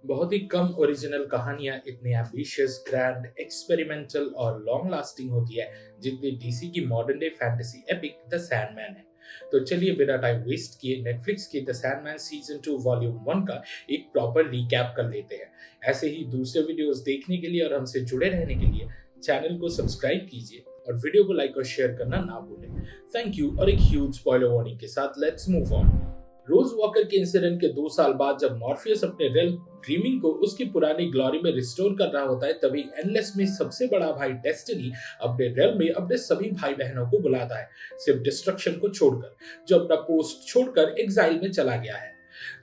बहुत ही कम ओरिजिनल कहानियां इतनी एम्बिशियस, ग्रैंड, एक्सपेरिमेंटल और लॉन्ग लास्टिंग होती है जितनी डीसी की modern day fantasy epic the Sandman है। तो चलिए बिना टाइम वेस्ट किए नेटफ्लिक्स के द सैंडमैन सीजन 2 वॉल्यूम 1 का एक प्रॉपर रिकैप कर लेते हैं। ऐसे ही दूसरे वीडियोस देखने के लिए और हमसे जुड़े रहने के लिए चैनल को सब्सक्राइब कीजिए और वीडियो को लाइक और शेयर करना ना भूलें। Thank you. और एक ह्यूज स्पॉइलर वार्निंग के साथ let's move on. Rose Walker के इंसिडेंट के 2 साल बाद जब मॉर्फियस अपने रियल ड्रीमिंग को उसकी पुरानी ग्लोरी में रिस्टोर कर रहा होता है, तभी एनलेस में सबसे बड़ा भाई डेस्टिनी अपने रियल में अपने सभी भाई बहनों को बुलाता है, सिर्फ डिस्ट्रक्शन को छोड़कर, जो अपना पोस्ट छोड़कर एग्जाइल में चला गया है।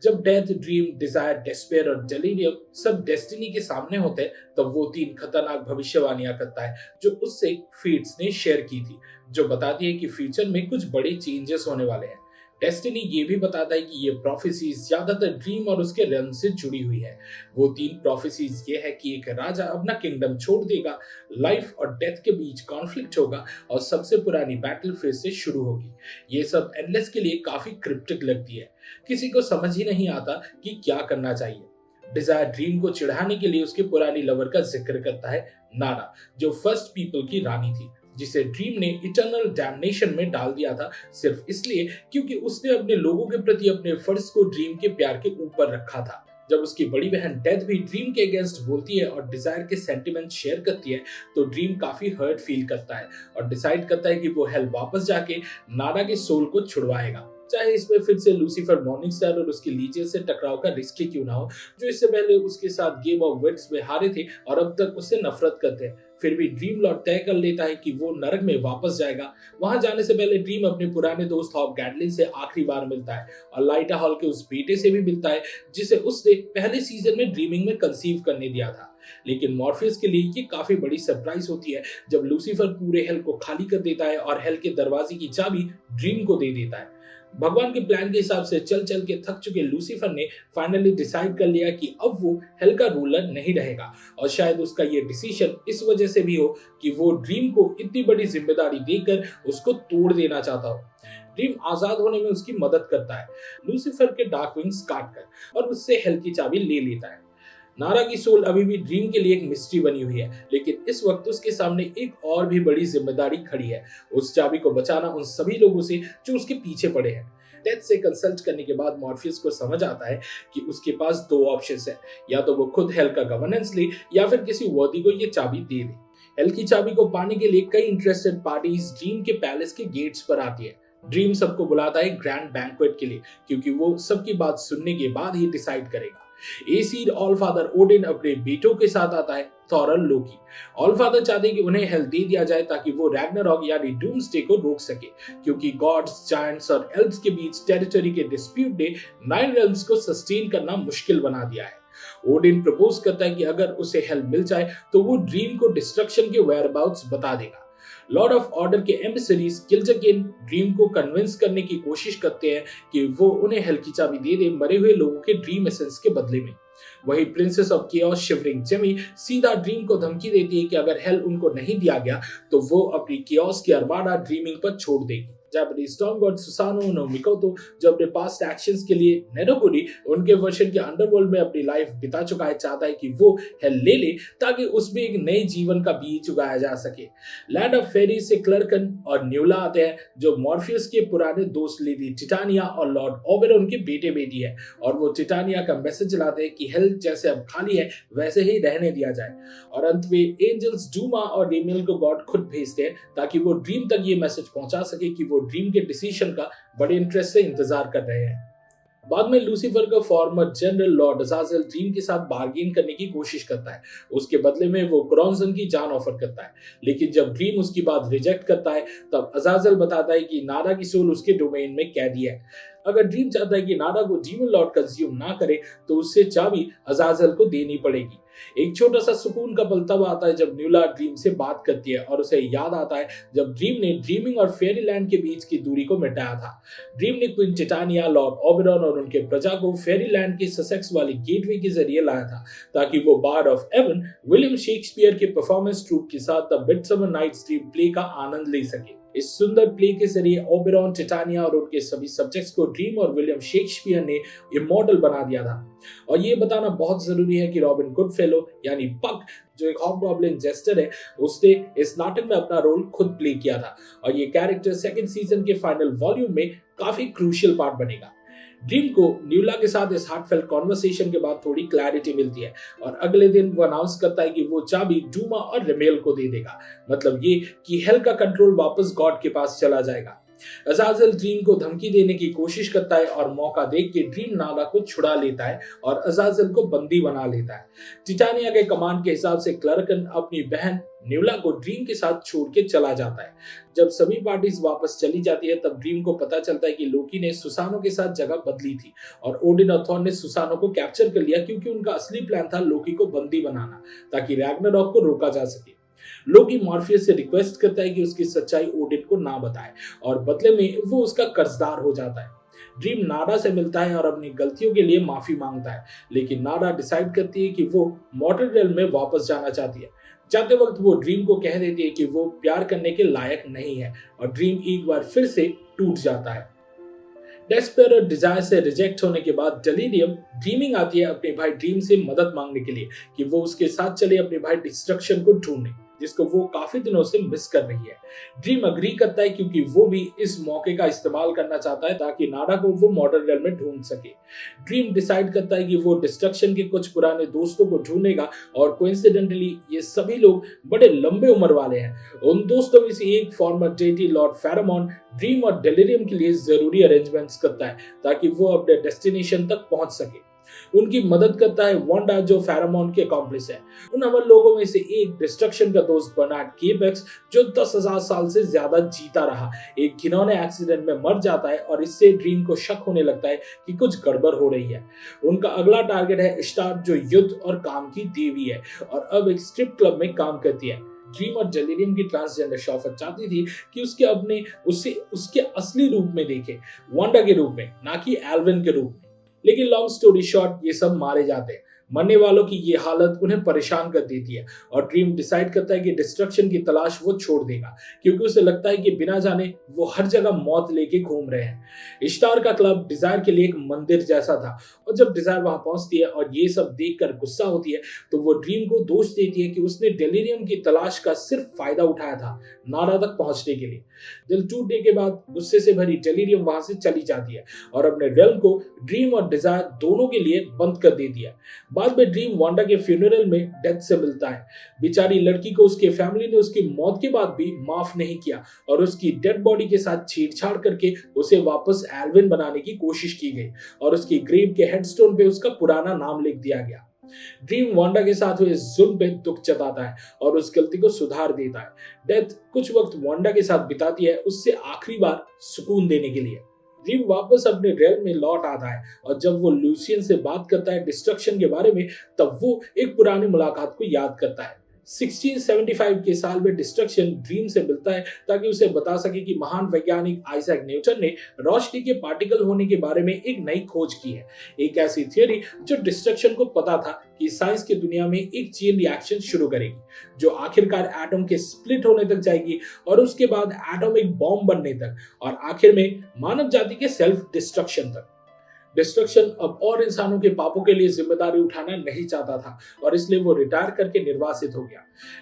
जब डेथ, ड्रीम, डिजायर, डेस्पेयर और डेलीरियम सब डेस्टिनी के सामने होते हैं, तब वो 3 खतरनाक भविष्यवाणियां करता है जो उससे फीड्स ने शेयर की थी, जो बताती है कि फ्यूचर में कुछ बड़े चेंजेस होने वाले हैं। डेस्टिनी ये भी बताता है कि ये प्रोफेसीज ज्यादातर ड्रीम और उसके रेल्म से जुड़ी हुई है। वो 3 प्रोफेसीज ये है कि एक राजा अपना किंगडम छोड़ देगा, लाइफ और डेथ के बीच कॉन्फ्लिक्ट होगा और सबसे पुरानी बैटल फिर से शुरू होगी। ये सब एनलेस के लिए काफी क्रिप्टिक लगती है। किसी को समझ ही नहीं आता कि क्या करना चाहिए। डिजायर ड्रीम को चिढ़ाने के लिए उसके पुरानी लवर का जिक्र करता है, नारा, जो फर्स्ट पीपल की रानी थी, जिसे ड्रीम ने इटर्नल डैमनेशन में डाल दिया था सिर्फ इसलिए क्योंकि उसने अपने लोगों के प्रति अपने फर्ज को ड्रीम के प्यार के ऊपर रखा था। जब उसकी बड़ी बहन डेथ भी ड्रीम के अगेंस्ट बोलती है और डिजायर के सेंटिमेंट शेयर करती है, तो ड्रीम काफी हर्ट फील करता है और डिसाइड करता है कि वो हेल वापस जाके नारा के सोल को छुड़वाएगा, चाहे इसमें फिर से लूसीफर मॉर्निंग स्टार और उसकी लीजियन से टकराव का रिस्क ही क्यों ना हो, जो इससे पहले उसके साथ गेम ऑफ विट्स में हारे थे और अब तक उससे नफरत करते हैं। फिर भी ड्रीम लॉर्ड तय कर लेता है कि वो नरक में वापस जाएगा। वहां जाने से पहले ड्रीम अपने पुराने दोस्त हॉप गैडलिन से आखिरी बार मिलता है और लाइटा हॉल के उस बेटे से भी मिलता है जिसे उसने पहले सीजन में ड्रीमिंग में कंसीव करने दिया था। लेकिन मॉर्फियस के लिए ये काफी बड़ी सरप्राइज होती है जब लूसीफर पूरे हेल को खाली कर देता है और हेल के दरवाजे की चाबी ड्रीम को दे देता है। भगवान के प्लान के हिसाब से चल चल के थक चुके लूसीफर ने फाइनली डिसाइड कर लिया कि अब वो हेल का रूलर नहीं रहेगा, और शायद उसका ये डिसीजन इस वजह से भी हो कि वो ड्रीम को इतनी बड़ी जिम्मेदारी देकर उसको तोड़ देना चाहता हो। ड्रीम आजाद होने में उसकी मदद करता है, लूसीफर के डार्क विंग्स काट कर, और उससे हेल की चाबी ले लेता है। नारा की सोल अभी भी ड्रीम के लिए एक मिस्ट्री बनी हुई है, लेकिन इस वक्त उसके सामने एक और भी बड़ी जिम्मेदारी खड़ी है, उस चाबी को बचाना उन सभी लोगों से जो उसके पीछे पड़े हैं। डेथ से कंसल्ट करने के बाद मॉर्फियस को समझ आता है कि उसके पास 2 ऑप्शंस है, या तो वो खुद हेल का गवर्नेंस ले या फिर किसी वर्दी को ये चाबी दे दे। हेल की चाबी को पाने के लिए कई इंटरेस्टेड पार्टीज ड्रीम के पैलेस के गेट्स पर आती है। ड्रीम सबको बुलाता है ग्रैंड बैंक्वेट के लिए, क्योंकि वो सबकी बात सुनने के बाद ही डिसाइड करेगा। एसीड ऑलफादर ओडिन अपने बेटों के साथ आता है, थॉर और लोकी। ऑलफादर चाहते हैं कि उन्हें हेल दे दिया जाए ताकि वो रैग्नारॉक यानी डूम्सडे को रोक सके, क्योंकि गॉड्स, जायंट्स और एल्व्स के बीच टेरिटरी के डिस्प्यूट ने 9 रेल्म्स को सस्टेन करना मुश्किल बना दिया है। ओडिन प्रपोज करता है कि अगर उसे हेल मिल जाए तो वो ड्रीम को डिस्ट्रक्शन के वेयरअबाउट्स बता देगा। लॉर्ड ऑफ ऑर्डर के एम्बेसडरीज किलजगेन ड्रीम को कन्विंस करने की कोशिश करते हैं कि वो उन्हें हेल की चाबी दे दे मरे हुए लोगों के ड्रीम एसेंस के बदले में। वही princess of chaos shivering Jamie सीधा ड्रीम को धमकी देती है कि अगर हेल उनको नहीं दिया गया तो वो अपनी केओस की अरमाडा ड्रीमिंग पर छोड़ देगी। जापानीज स्टॉर्म गॉड सुसानो नो मिकोतो, जो अपने पास्ट एक्शंस के लिए नेरोगुरी उनके वर्जन के अंडरवर्ल्ड में अपनी लाइफ बिता चुका है, चाहता है कि वो हेल ले ले ताकि उसमें एक नए जीवन का बीज उगाया जा सके। लैंड ऑफ फेरी से क्लर्कन और न्यूला आते हैं, जो मॉर्फियस के पुराने दोस्त लेडी टिटानिया और लॉर्ड ओबेरॉन के बेटे बेटी है, और वो टिटानिया का मैसेज लाते हैं कि हेल जैसे अब खाली है वैसे ही रहने दिया जाए। और अंत में एंजल्स डूमा और डेमियल को गॉड खुद भेजते हैं ताकि वो ड्रीम तक ये मैसेज पहुंचा सके कि वो ड्रीम के डिसीजन का बड़े इंटरेस्ट से इंतजार कर रहे हैं। बाद में लूसीफर का फॉर्मर जनरल लॉर्ड अजाजेल ड्रीम के साथ बार्गेन करने की कोशिश करता है, उसके बदले में वो क्रॉन्सन की जान ऑफर करता है। लेकिन जब ड्रीम उसकी बात रिजेक्ट करता है, तब अजाजेल बताता है कि नारा की सोल उसके डोमेन में कैदी है। अगर ड्रीम चाहता है कि नारा को डीमन लॉर्ड कंज्यूम ना करे तो उससे चाबी अजाजेल को देनी पड़ेगी। एक छोटा सा सुकून का पल तब आता है जब न्यूला ड्रीम से बात करती है और उसे याद आता है जब ड्रीम ने ड्रीमिंग और फेरीलैंड के बीच की दूरी को मिटाया था। ड्रीम ने क्वीन टिटानिया, लॉर्ड ओबेरॉन और उनके प्रजा को फेरीलैंड के ससेक्स वाली गेटवे के जरिए लाया था ताकि वो bard of Avon William Shakespeare के परफॉर्मेंस ट्रूप के साथ the Midsummer Night's Dream play का आनंद ले सके। इस सुंदर प्ले के जरिए ओबेरॉन, टिटानिया और उनके सभी सब्जेक्ट्स को ड्रीम और विलियम शेक्सपियर ने इमॉर्टल बना दिया था। और ये बताना बहुत जरूरी है कि रॉबिन गुडफेलो यानी पक, जो एक हॉबगॉब्लिन जेस्टर है, उसने इस नाटक में अपना रोल खुद प्ले किया था और ये कैरेक्टर सेकंड सीजन के फाइनल वॉल्यूम में काफी क्रूशियल पार्ट बनेगा। ड्रीम को न्यूला के साथ इस हार्टफेल्ट कॉन्वर्सेशन के बाद थोड़ी क्लैरिटी मिलती है और अगले दिन वो अनाउंस करता है कि वो चाबी डूमा और रेमेल को दे देगा। मतलब ये कि हेल का कंट्रोल वापस गॉड के पास चला जाएगा। अजाजल ड्रीम को धमकी देने की कोशिश करता है और मौका देख के ड्रीम नाला को छुड़ा लेता है और अजाजल को बंदी बना लेता है। टिटानिया के कमांड के हिसाब से क्लर्कन अपनी बहन न्यूला को ड्रीम के साथ छोड़ के चला जाता है। जब सभी पार्टीज वापस चली जाती है तब ड्रीम को पता चलता है कि लोकी ने सुसानो के साथ जगह बदली थी और ओडिन और थॉर ने सुसानो को कैप्चर कर लिया क्योंकि उनका असली प्लान था लोकी को बंदी बनाना ताकि रैग्नारॉक को रोका जा सके। लोकी मॉर्फियस से रिक्वेस्ट करता है कि उसकी सच्चाई ओडिन को ना बताए और बदले में वो उसका कर्जदार हो जाता है। ड्रीम नाडा से मिलता है और अपनी गलतियों के लिए माफी मांगता है, लेकिन नाडा डिसाइड करती है कि वो मॉर्टल रेल्म में वापस जाना चाहती है। जाते वक्त वो ड्रीम को कह देती है कि वो प्यार करने के लायक नहीं है और ड्रीम एक बार फिर से टूट जाता है। डेस्पेयर और डिजायर से रिजेक्ट होने के बाद डेलीरियम ड्रीमिंग आती है अपने भाई ड्रीम से मदद मांगने के लिए कि वो उसके साथ चले अपने भाई डिस्ट्रक्शन को ढूंढने, जिसको वो काफी दिनों से मिस कर रही है। ड्रीम अग्री करता है क्योंकि वो भी इस मौके का इस्तेमाल करना चाहता है ताकि नाडा को वो मॉडर्न रेल में ढूंढ सके। ड्रीम डिसाइड करता है कि वो डिस्ट्रक्शन के कुछ पुराने दोस्तों को ढूंढेगा और कोइंसिडेंटली ये सभी लोग बड़े लंबे उम्र वाले हैं। उन दोस्तों में से एक फॉर्मर डेटी लॉर्ड फेरामॉन ड्रीम और डेलिरियम के लिए जरूरी अरेंजमेंट्स करता है ताकि वो अपने डेस्टिनेशन तक पहुंच सके। उनकी मदद करता है वांडा, जो फेरामॉन के अकॉम्प्लिस है। उन अमर लोगों में से एक डिस्ट्रक्शन का दोस्त बर्नार्ड केपेक्स, जो 10,000 साल से ज्यादा जीता रहा, एक घिनौने एक्सीडेंट में मर जाता है और इससे ड्रीम को शक होने लगता है कि कुछ गड़बड़ हो रही है। उनका अगला टारगेट है इश्तार, जो युद्ध और काम की देवी है और अब एक स्ट्रिप क्लब में काम करती है। ड्रीम और डेलिरियम की ट्रांसजेंडर शॉफर चाहती थी कि उसे उसके असली रूप में देखे, वांडा के रूप में, ना कि एल्विन के रूप में। लेकिन लॉन्ग स्टोरी शॉर्ट, ये सब मारे जाते हैं। मरने वालों की ये हालत उन्हें परेशान कर देती है और ड्रीम डिसाइड करता है कि डिस्ट्रक्शन की तलाश वो छोड़ देगा क्योंकि उसे लगता है कि बिना जाने वो हर जगह मौत लेके घूम रहे हैं। इश्तार का क्लब डिजायर के लिए एक मंदिर जैसा था और जब डिजायर वहां पहुंचती है और ये सब देखकर गुस्सा होती है तो वो ड्रीम को दोष देती है कि उसने डेलिरियम की तलाश का सिर्फ फायदा उठाया था नाडा तक पहुंचने के लिए। दिल टूटने के बाद गुस्से से भरी डेलिरियम वहां से चली जाती है और अपने रेल्म को ड्रीम और डिजायर दोनों के लिए बंद कर देती है। बाद में ड्रीम वांडा के फ्यूनरल में डेथ से मिलता है। बेचारी लड़की को उसके फैमिली ने उसकी मौत के बाद भी माफ नहीं किया और उसकी डेड बॉडी के साथ छेड़छाड़ करके उसे वापस एल्विन बनाने की कोशिश की गई और उसकी ग्रेव के हेडस्टोन पे उसका पुराना नाम लिख दिया गया। ड्रीम वांडा के साथ हुए जुल्म पे दुख जताता है और उस गलती को सुधार देता है। डेथ कुछ वक्त वांडा के साथ बिताती है उससे आखिरी बार सुकून देने के लिए। ड्रीम वापस अपने रेल में लौट आता है और जब वो लूसियन से बात करता है डिस्ट्रक्शन के बारे में तब वो एक पुरानी मुलाकात को याद करता है। 1675 के साल में डिस्ट्रक्शन ड्रीम से मिलता है ताकि उसे बता सके कि महान वैज्ञानिक आइजैक न्यूटन ने रोशनी के पार्टिकल होने के बारे में एक नई खोज की है, एक ऐसी थियोरी जो डिस्ट्रक्शन को पता था कि साइंस की दुनिया में एक चेन रिएक्शन शुरू करेगी जो आखिरकार एटम के स्प्लिट होने तक जाएगी और उसके बाद एटॉमिक बॉम्ब बनने तक और आखिर में मानव जाति के सेल्फ डिस्ट्रक्शन तक। डिस्ट्रक्शन अब और इंसानों के पापों के लिए जिम्मेदारी उठाना नहीं चाहता था और इसलिए वो रिटायर करके निर्वासित हो गया।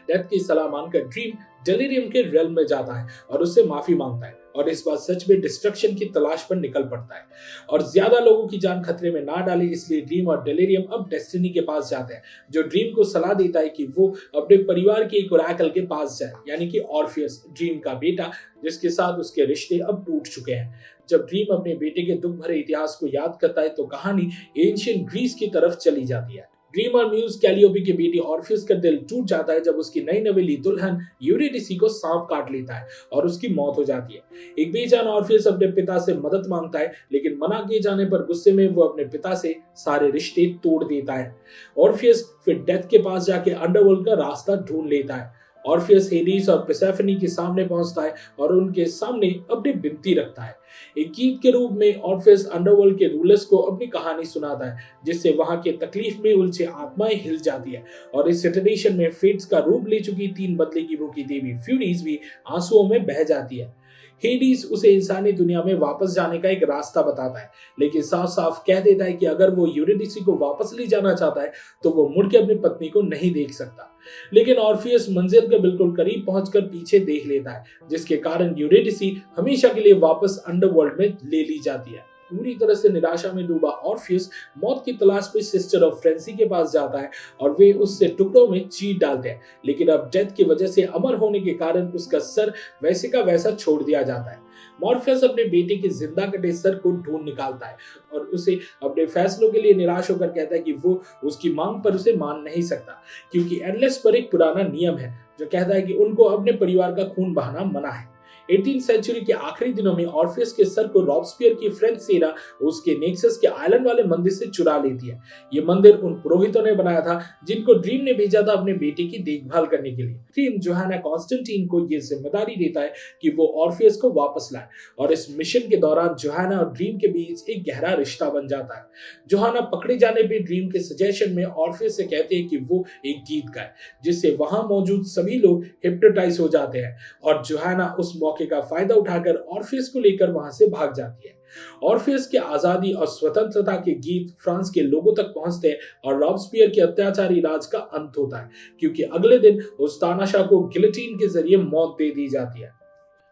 डेथ की सलाह मानकर ड्रीम डेलिरियम के रेल में जाता है और उससे माफी मांगता है और इस बार सच में डिस्ट्रक्शन की तलाश पर निकल पड़ता है और ज्यादा लोगों की जान खतरे में ना डाले इसलिए ड्रीम और डेलिरियम अब डेस्टिनी के पास जाते हैं, जो ड्रीम को सलाह देता है कि वो अपने परिवार के एक ओरेकल के पास जाए, यानी कि ऑर्फियस, ड्रीम का बेटा, जिसके साथ उसके रिश्ते अब टूट चुके हैं। जब ड्रीम अपने बेटे के दुख भरे इतिहास को याद करता है तो कहानी एंशिएंट ग्रीस की तरफ चली जाती है। ड्रीम और म्यूज कैलियोपी के बेटी ऑर्फियस का दिल टूट जाता है जब उसकी नई नवेली दुल्हन यूरिडिसी को सांप काट लेता है और उसकी मौत हो जाती है। एक बेजान ऑर्फियस अपने पिता से मदद मांगता है लेकिन मना किए जाने पर गुस्से में वो अपने पिता से सारे रिश्ते तोड़ देता है। ऑर्फियस फिर डेथ के पास जाके अंडरवर्ल्ड का रास्ता ढूंढ लेता है। ऑर्फियस हेडिस और पर्सेफनी के सामने पहुंचता है और उनके सामने अपनी विनती रखता है। एक गीत के रूप में ऑर्फियस अंडरवर्ल्ड के रूलर्स को अपनी कहानी सुनाता है जिससे वहां के तकलीफ में उलझे आत्माएं हिल जाती है और इस सिचुएशन में फेट्स का रूप ले चुकी 3 बदले की भूखी देवी फ्यूरीज भी आंसुओं में बह जाती है। हेडिस उसे इंसानी दुनिया में वापस जाने का एक रास्ता बताता है, लेकिन साफ साफ कह देता है कि अगर वो यूरिडिसी को वापस ले जाना चाहता है तो वो मुड़ के अपनी पत्नी को नहीं देख सकता। लेकिन ऑर्फियस मंजिल के बिल्कुल करीब पहुंचकर पीछे देख लेता है, जिसके कारण यूरिडिसी हमेशा के लिए वापस अंडरवर्ल्ड में ले ली जाती है। पूरी तरह से निराशा में डूबा ऑर्फियस मौत की तलाश में सिस्टर ऑफ फ्रेंसी के पास जाता है और वे उससे टुकड़ों में चीर डालते हैं, लेकिन अब डेथ की वजह से अमर होने के कारण उसका सर वैसे का वैसा छोड़ दिया जाता है। मॉर्फियस अपने बेटे के जिंदा कटे सर को ढूंढ निकालता है और उसे अपने फैसलों के लिए निराश होकर कहता है कि वो उसकी मांग पर उसे मान नहीं सकता, क्योंकि एनलेस पर एक पुराना नियम है जो कहता है कि उनको अपने परिवार का खून बहाना मना है। 18th सेंचुरी के आखिरी दिनों में ऑर्फियस के सर को रॉबस्पियर की फ्रेंच सेना उसके नेक्सस के आइलैंड वाले मंदिर से चुरा लेती है। ये मंदिर उन पुरोहितों ने बनाया था जिनको ड्रीम ने भेजा था अपने बेटे की देखभाल करने के लिए। ड्रीम जोहाना कॉन्स्टेंटीन को यह जिम्मेदारी देता है कि वो ऑर्फियस को वापस लाए और इस मिशन के दौरान जोहाना और ड्रीम के बीच एक गहरा रिश्ता बन जाता है। जोहाना पकड़े जाने पर ड्रीम के सजेशन में ऑर्फियस से कहते हैं कि वो एक गीत गाए, जिससे वहां मौजूद सभी लोग हिप्नोटाइज हो जाते हैं और जोहाना उस मौके का फायदा उठाकर ऑर्फियस को लेकर वहां से भाग जाती है। ऑर्फियस के आजादी और स्वतंत्रता के गीत फ्रांस के लोगों तक पहुंचते हैं और रॉबस्पियर के अत्याचारी राज का अंत होता है, क्योंकि अगले दिन उस तानाशाह को गिलोटिन के जरिए मौत दे दी जाती है।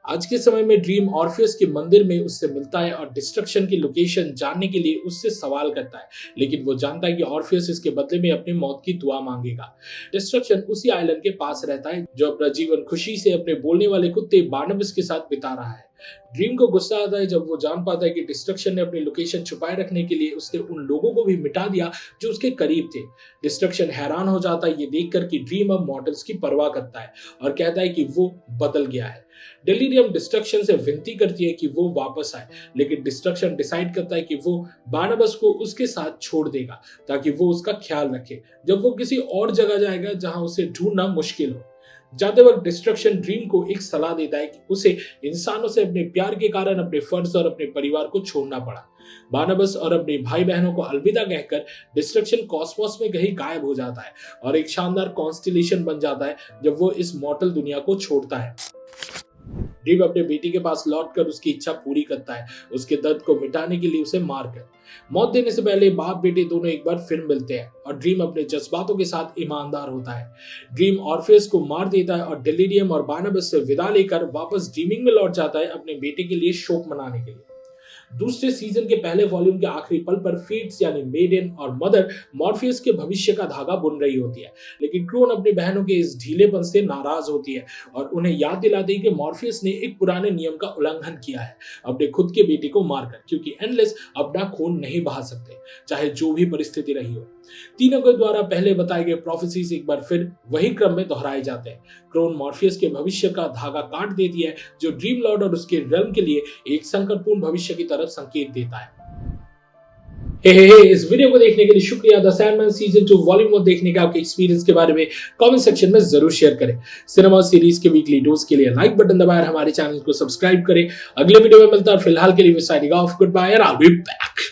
आज के समय में ड्रीम ऑर्फियस के मंदिर में उससे मिलता है और डिस्ट्रक्शन की लोकेशन जानने के लिए उससे सवाल करता है, लेकिन वो जानता है कि ऑर्फियस इसके बदले में अपनी मौत की दुआ मांगेगा। डिस्ट्रक्शन उसी आइलैंड के पास रहता है जो अपना जीवन खुशी से अपने बोलने वाले कुत्ते बार्नबस के साथ बिता रहा है। ड्रीम को गुस्सा आता है जब वो जान पाता है कि डिस्ट्रक्शन ने अपनी लोकेशन छुपाए रखने के लिए उसने उन लोगों को भी मिटा दिया जो उसके करीब थे। डिस्ट्रक्शन हैरान हो जाता है ये देखकर कि ड्रीम अब मॉर्टल्स की परवाह करता है और कहता है कि वो बदल गया है। डेलीरियम डिस्ट्रक्शन से विनती करती है कि वो वापस आए, लेकिन डिस्ट्रक्शन डिसाइड करता है कि वो बार्नबस को उसके साथ छोड़ देगा ताकि वो उसका ख्याल रखे जब वो किसी और जगह जाएगा जहां उसे ढूंढना मुश्किल हो। जाते वक्त डिस्ट्रक्शन ड्रीम को एक सलाह देता है कि उसे इंसानों से अपने प्यार के कारण अपने फर्ज और अपने परिवार को छोड़ना पड़ा। बार्नबस और अपने भाई बहनों को अलविदा कहकर डिस्ट्रक्शन कॉस्मोस में कहीं गायब हो जाता है और एक शानदार कॉन्स्टिलेशन बन जाता है जब वो इस मॉर्टल दुनिया को छोड़ता है। ड्रीम अपने बेटी के पास लौटकर उसकी इच्छा पूरी करता है, उसके दर्द को मिटाने के लिए उसे मारकर। मौत देने से पहले बाप बेटे दोनों एक बार फिर मिलते हैं और ड्रीम अपने जज्बातों के साथ ईमानदार होता है। ड्रीम ऑर्फियस को मार देता है और डेलीरियम और बार्नबस से विदा लेकर वापस ड्रीमिंग में लौट जाता है अपने बेटे के लिए शोक मनाने के लिए। दूसरे सीजन के पहले वॉल्यूम के आखिरी पल पर फेट्स यानी मेडन और मदर मॉर्फियस के भविष्य का धागा बुन रही होती है, लेकिन क्रोन अपनी बहनों के इस ढीलेपन से नाराज होती है और उन्हें याद दिलाती है कि मॉर्फियस ने एक पुराने नियम का उल्लंघन किया है अपने खुद के बेटे को मारकर, क्योंकि एनलेस अपना खून नहीं बहा सकते चाहे जो भी परिस्थिति रही हो। तीनों के द्वारा पहले बताए गए प्रोफेसीज एक बार फिर वही क्रम में दोहराए जाते हैं। क्रोन मॉर्फियस के भविष्य का धागा काट देती है जो ड्रीम लॉर्ड और उसके रेल्म के लिए एक संकटपूर्ण भविष्य की तरफ संकेत देता है। इस वीडियो को देखने के लिए शुक्रिया। द सैंडमैन सीजन 2 वॉल्यूम 1 देखने का आपके एक्सपीरियंस के बारे में कमेंट सेक्शन में जरूर शेयर करें। सिनेमा सीरीज के वीकली डोज के लिए लाइक बटन दबाएं, हमारे चैनल को सब्सक्राइब करें। अगले वीडियो में मिलता है, फिलहाल के लिए signing off, goodbye and I will be back.